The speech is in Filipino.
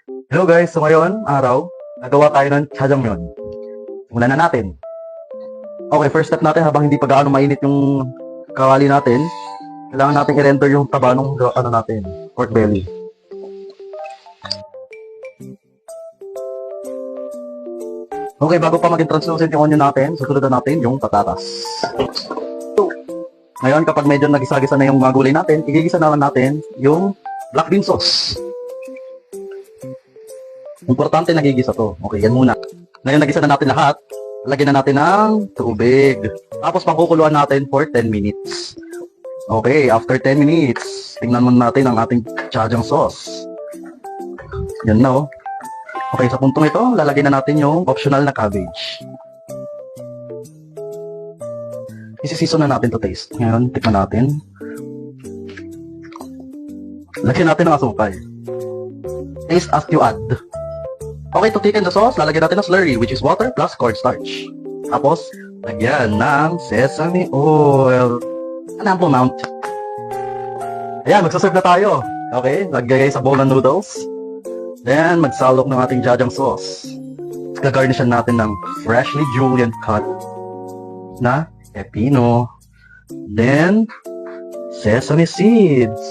Hello guys, so ngayon, araw, nagawa tayo ng jjajangmyeon. Simulan na natin. Okay, first step natin habang hindi pa gaano mainit yung kawali natin, kailangan natin i-render yung taba ng natin, pork belly. Okay, bago pa maging translucent yung onion natin, susunod na natin yung patatas. Ngayon, kapag medyo nagisa-gisa na yung mga gulay natin, igigisa naman natin yung black bean sauce. Importante nagigisa to. Okay, yan muna. Ngayon, nagisa na natin lahat. Lagyan na natin ng tubig. Tapos, pangkukuluan natin for 10 minutes. Okay, after 10 minutes, tingnan muna natin ang ating jjajang sauce. Yan na, oh. Okay, sa puntong ito, lalagyan na natin yung optional na cabbage. Isisiso na natin to taste. Ngayon, tikman natin. Lagyan natin ng asukal. Taste as you add. Okay, to thicken the sauce, lalagyan natin ng slurry, which is water plus cornstarch. Tapos, lagyan ng sesame oil. An ample amount. Ayan, magsaserve na tayo. Okay, lagay sa bowl ng noodles. Then, magsalok ng ating jjajang sauce. Gagarnishan natin ng freshly julienne cut na pepino. Then, sesame seeds.